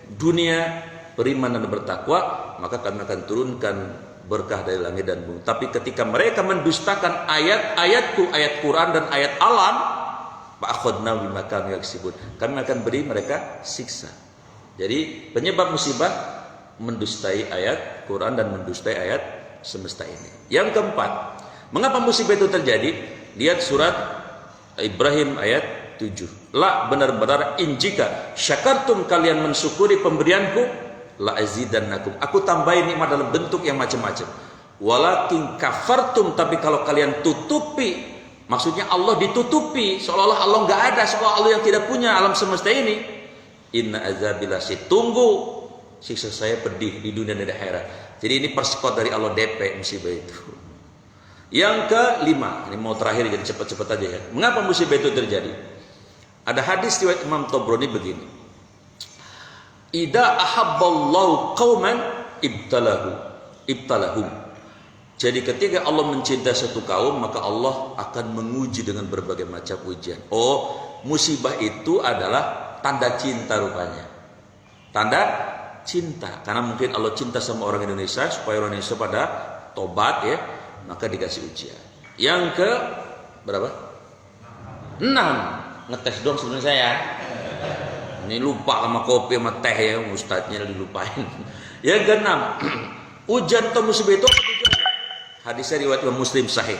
dunia beriman dan bertakwa, maka kami akan turunkan berkah dari langit dan bumi. Tapi ketika mereka mendustakan ayat-ayatku, ayat Quran dan ayat alam, fa akhadnahum bima kanu yaksibun. Kami akan beri mereka siksa. Jadi penyebab musibah mendustai ayat Quran dan mendustai ayat semesta ini. Yang keempat, mengapa musibah itu terjadi? Lihat surat Ibrahim ayat 7. La benar-benar jika syakartum kalian mensyukuri pemberianku, la azidannakum. Aku tambahin nikmat dalam bentuk yang macam-macam. Walakin kafartum, tapi kalau kalian tutupi, maksudnya Allah ditutupi, seolah-olah Allah nggak ada, seolah Allah yang tidak punya alam semesta ini. Inna azabillah, tunggu siksa saya pedih di dunia dan di akhirat. Jadi ini persekot dari Allah DP musibah itu. Yang kelima, ini mau terakhir jadi cepat-cepat aja ya. Mengapa musibah itu terjadi? Ada hadis riwayat Imam Tabrani begini. Idza ahabballahu qauman ibtalahum. Jadi ketika Allah mencintai satu kaum, maka Allah akan menguji dengan berbagai macam ujian. Oh, musibah itu adalah tanda cinta rupanya. Tanda cinta, karena mungkin Allah cinta sama orang Indonesia supaya orang Indonesia pada tobat ya, maka dikasih ujian. Yang ke berapa? 6. Ngetes dong sebenarnya saya. Ini lupa sama kopi sama teh ya, ustadznya dilupain. Yang ke-6, ujian atau musibah itu hadisnya riwayat Muslim sahih.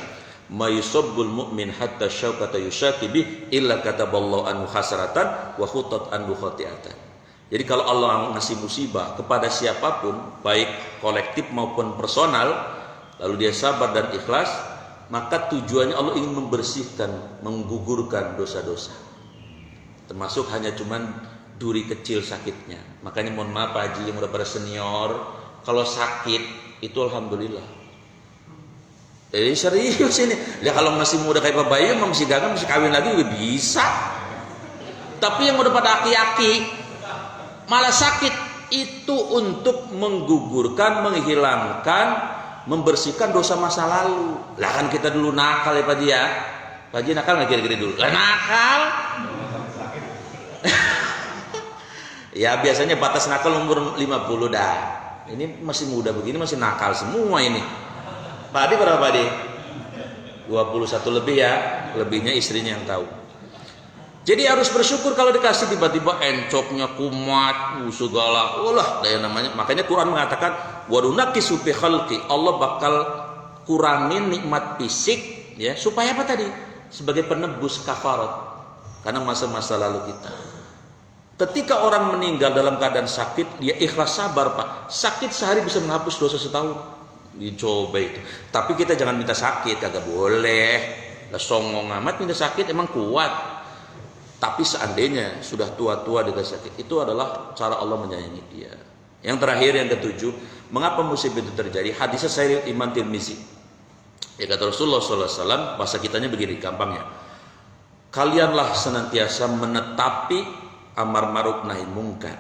Ma yusabbul mu'min hatta syaukata yushakibi illa kataballahu anhu hasratan wa khutat anhu khati'atan. Jadi kalau Allah ngasih musibah kepada siapapun, baik kolektif maupun personal, lalu dia sabar dan ikhlas, maka tujuannya Allah ingin membersihkan, menggugurkan dosa-dosa. Termasuk hanya cuman duri kecil sakitnya. Makanya mohon maaf Pak Haji yang udah pada senior, kalau sakit itu alhamdulillah. Jadi serius ini. Ya kalau masih muda kayak Pak Bayu, masih gagal, masih kawin lagi juga bisa. Tapi yang udah pada aki-aki malah sakit itu untuk menggugurkan, menghilangkan, membersihkan dosa masa lalu. Lah kan kita dulu nakal ya Pak Haji ya. Pak Haji nakal nggak kira-kira dulu? Lah nakal. Ya biasanya batas nakal umur 50 dah. Ini masih muda begini masih nakal semua ini. Pak Adi berapa Pak Adi? 21 lebih ya. Lebihnya istrinya yang tahu. Jadi harus bersyukur kalau dikasih tiba-tiba encoknya kumat, segala, daya namanya. Makanya Quran mengatakan wadunakisu fi khalqi, Allah bakal kurangin nikmat fisik ya, supaya apa tadi? Sebagai penebus kafarat karena masa-masa lalu kita. Ketika orang meninggal dalam keadaan sakit, dia ikhlas sabar, Pak. Sakit sehari bisa menghapus dosa setahun. Dicoba itu. Tapi kita jangan minta sakit, kagak boleh. Lah songong amat minta sakit, emang kuat. Tapi seandainya sudah tua-tua dikasih sakit, itu adalah cara Allah menyayangi dia. Yang terakhir, yang ketujuh, mengapa musibah itu terjadi? Hadisnya Sahih Imam Tirmizi. Ya kata Rasulullah SAW, bahasa kitanya begini, gampangnya. Kalianlah senantiasa menetapi amar ma'ruf nahi mungkar.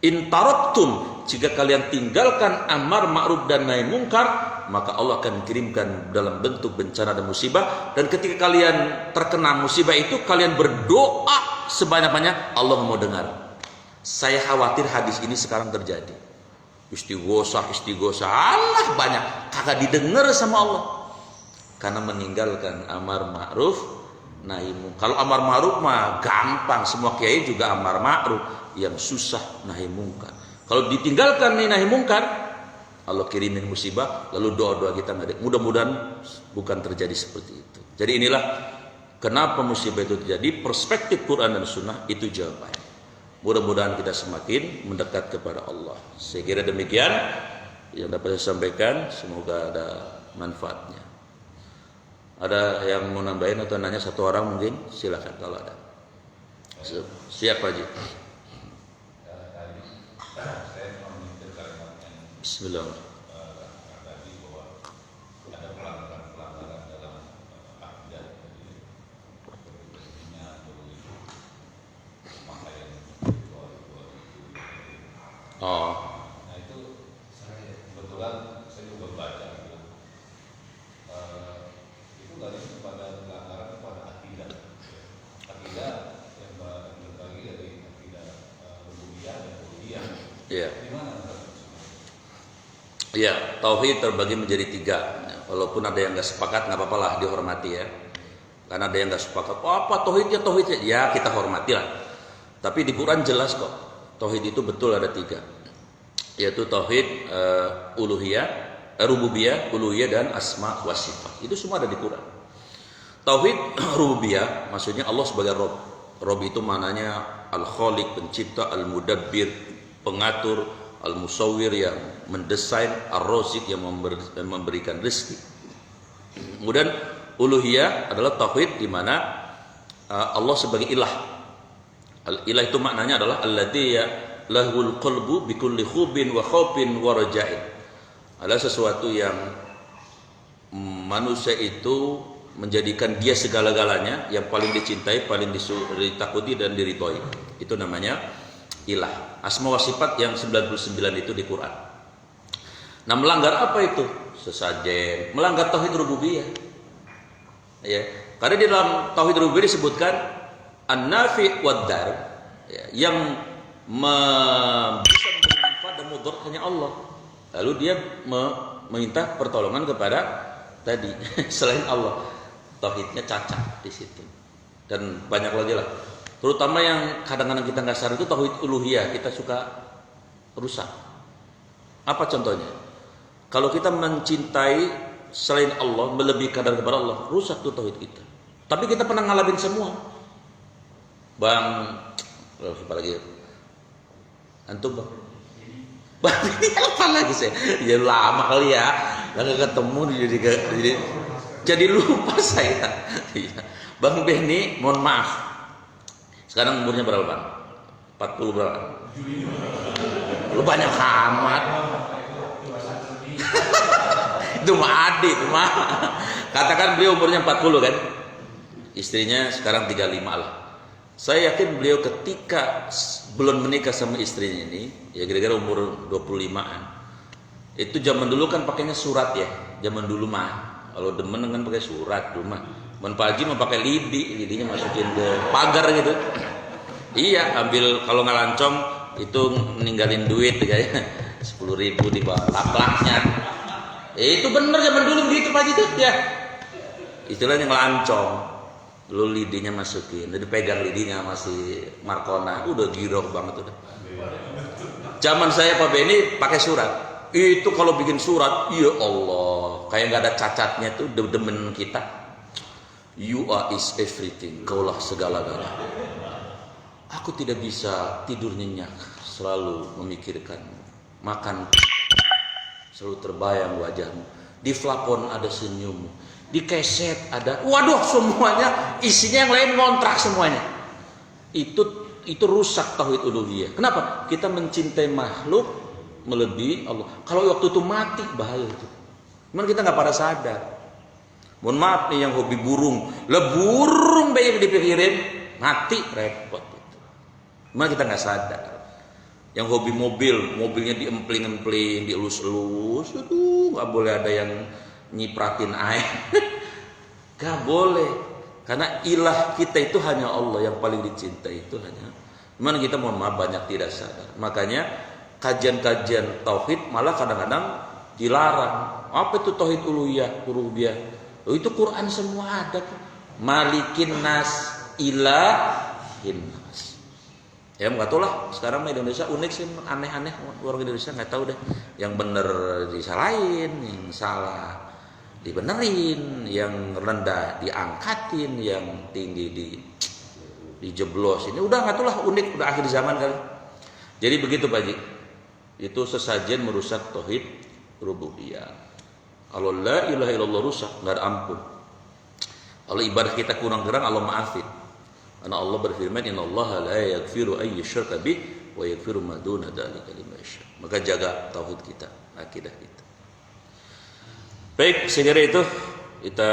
In taraktum, jika kalian tinggalkan amar ma'ruf dan nahi mungkar, maka Allah akan kirimkan dalam bentuk bencana dan musibah. Dan ketika kalian terkena musibah itu, kalian berdoa sebanyak-banyak, Allah mau dengar. Saya khawatir hadis ini sekarang terjadi. Istighosah, Allah banyak, kagak didengar sama Allah. Karena meninggalkan amar ma'ruf nahi mungkar. Kalau amar ma'ruf mah gampang, semua kiai juga amar ma'ruf. Yang susah nahi mungkar. Kalau ditinggalkan nahi mungkar, Allah kirimin musibah, lalu doa-doa kita mudah-mudahan bukan terjadi seperti itu. Jadi inilah kenapa musibah itu terjadi. Perspektif Quran dan Sunnah itu jawabannya. Mudah-mudahan kita semakin mendekat kepada Allah. Saya kira demikian yang dapat saya sampaikan. Semoga ada manfaatnya. Ada yang mau nambahin atau nanya satu orang mungkin? Silakan kalau ada. Siap Pak Haji. Bismillah. Oh. Nah itu kebetulan saya juga baca gitu. Itu lari kepada pelanggaran kepada akidah. Akidah yang berbagi dari akidah rububiyah dan uluhiyah. Iya. Gimana? Iya, tauhid terbagi menjadi 3. Walaupun ada yang nggak sepakat, nggak apa-apa lah, dihormati ya. Karena ada yang nggak sepakat, apa tauhidnya? Ya kita hormati lah. Tapi di Quran jelas kok, tauhid itu betul ada 3, yaitu tauhid uluhiyah, rububiyah, uluhiyah dan asma wa sifat. Itu semua ada di Quran. Tauhid rububiyah maksudnya Allah sebagai Rabb. Rabb itu maknanya al-Khaliq, pencipta, al-Mudabbir, pengatur, al-Musawwir yang mendesain, ar-Razik yang memberikan rezeki. Kemudian uluhiyah adalah tauhid di mana Allah sebagai ilah. Al-ilah itu maknanya adalah alladzi lahul qalbu bikulli khubin wa khaufin wa raja'in. Adalah sesuatu yang manusia itu menjadikan dia segala-galanya, yang paling dicintai, paling ditakuti dan diridhoi. Itu namanya ilah. Asma wa sifat yang 99 itu di Quran. Nah, melanggar apa itu? Sesajen melanggar tauhid rububiyah. Ya, karena di dalam tauhid rububiyah disebutkan an-nafi wad-dar, ya, yang bisa memberi manfaat dan mudarat hanya Allah. Lalu dia meminta pertolongan kepada tadi selain Allah. Tauhidnya cacat di situ. Dan banyak lagi lah. Terutama yang kadang-kadang kita nggak sadar itu tauhid uluhiyah, kita suka rusak. Apa contohnya? Kalau kita mencintai selain Allah, melebihi kadar kepada Allah, rusak tuh tauhid kita. Tapi kita pernah ngalamin semua. Bang, apa lagi? Antum bang? Bang ini apa lagi saya? Ya lama kali ya, nggak ketemu jadi lupa saya. Bang Benny, mohon maaf. Sekarang umurnya berapa bang? 40 berapa? Lu banyak amat. Itu mah adik, itu mah. Katakan beliau umurnya 40 kan? Istrinya sekarang 35 lah. Saya yakin beliau ketika belum menikah sama istrinya ini, ya kira-kira umur 25-an. Itu zaman dulu kan pakainya surat ya. Zaman dulu mah. Kalau demen kan pakai surat dulu mah. Men Pak Haji mau pakai lidinya masukin ke pagar gitu. Iya, ambil kalau nggak lancong itu ninggalin duit kayaknya 10.000 di bawah laplaknya. Itu bener zaman dulu begitu Pak Haji tuh ya. Istilahnya ngelancong. lu lidinya masukin, udah dipegang lidinya masih Markona, udah giroh banget udah. Zaman saya Pak Beni pakai surat. Itu kalau bikin surat, ya Allah, kayak nggak ada cacatnya tuh demen kita. You are is everything, kaulah segala-galanya. Aku tidak bisa tidur nyenyak, selalu memikirkanmu. Makan, selalu terbayang wajahmu. Di flakon ada senyummu, di keset ada, waduh semuanya isinya yang lain ngontrak semuanya. Itu rusak tauhid uluhiyah. Kenapa? Kita mencintai makhluk melebihi Allah. Kalau waktu itu mati bahaya itu. Cuman kita nggak pada sadar. Mohon maaf nih yang hobi burung, burung banyak dipikirin, mati repot itu. Cuman kita nggak sadar. Yang hobi mobilnya diempling-empling, dielus-elus, aduh nggak boleh ada yang nyipratin air, nggak boleh. Karena ilah kita itu hanya Allah, yang paling dicintai itu hanya. Cuman kita mohon maaf banyak tidak sadar. Makanya kajian-kajian tauhid malah kadang-kadang dilarang. Apa itu tauhid uluhiyah, rububiyah? Oh, itu Quran semua ada. Malikin nas, ilahin nas. Ya nggak tahu lah. Sekarang di Indonesia unik sih, aneh-aneh orang Indonesia nggak tahu deh. Yang bener disalahin, yang salah dibenerin, yang rendah diangkatin, yang tinggi dijeblos. Ini udah nggak tahu lah, unik, udah akhir zaman kali. Jadi begitu Pak Haji. Itu sesajen merusak tauhid rububiyah. Kalau la ilaha illallah rusak, nggak ada ampun. Kalau ibadah kita kurang-kurang, Allah maafin. Karena Allah berfirman, innallaha la yaghfiru ay yushraka bih wa yaghfiru ma duna dzalika liman yasha. Maka jaga tauhid kita, akidah kita. Baik, sekira itu kita